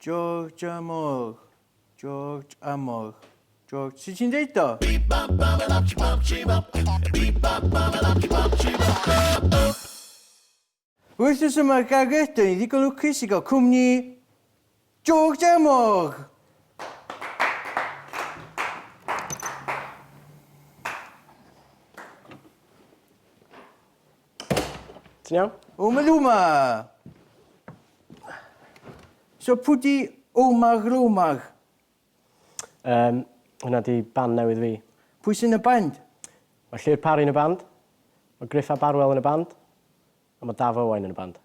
George Amor. George Amor. George, sut ti'n deud o? Wythnos yma Gareth, ni ddigon lwcus i gael cwmni George Amor. Ti'n iawn? Omaloma. So pwy di Omaloma? Hwna di band newydd fi. Pwy sy'n y band? Mae Llyr Parry yn y band, mae Griff a Barwell yn y band, a mae Daf Owain yn y band.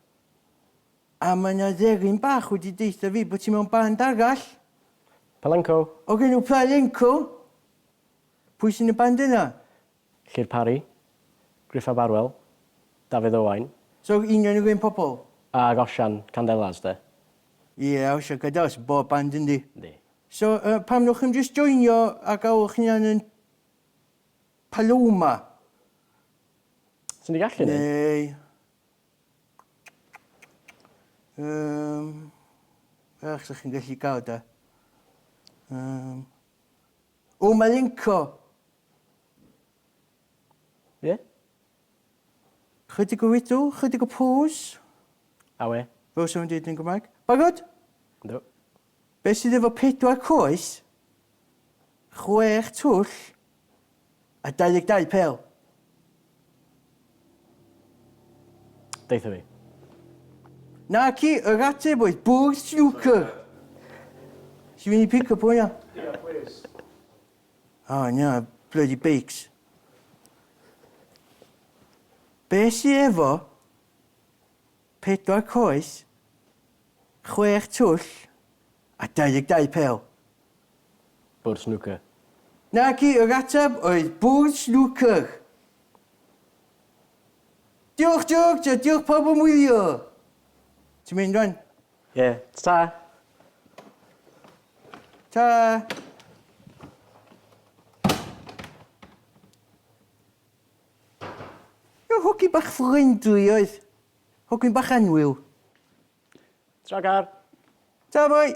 A mae yna dderyn bach wedi deitha fi bod ti'n mewn band arall. Palenco. O gen nhw Palenco. Pwy sy'n y band yna? Llyr Parry, Griff a Barwell, Dafydd Owain. So union nhw'n gwyn pobl? A Gosian Candelas, de. Ie, awsio gadas, bob band yndi. Yndi. So, pam nhw'ch chi'n just joinio a gawch chi yn Paloma? Sy'n di gallu ni? Neu... Ach, sa'ch chi'n gallu gael da. Omalenco. Ie? Chydig o widw, chydig o pws. A we? Fel sy'n dweud yn Gymraeg. Bagod? Ynddo. Be sydd efo 4 coes, 6 twll a 22 pel? Deitha fi. Na ci, yr ateb oedd bwrdd snooker. Sy'n mynd i pick up hwnna? Yeah, please. Oh, no, bloody bakes. Be sydd efo 4 coes, 6 twll a 22 pel? Bwrdd snooker. Na ci, yr ateb oedd bwrdd snooker. Diolch, George, a diolch pawb am wylio. Ti'n mynd rwan? Ie. Ta. Ta. Yw hogyn bach ffrindwy oedd. Hogyn bach anwyl. Tra gar. Ta boi.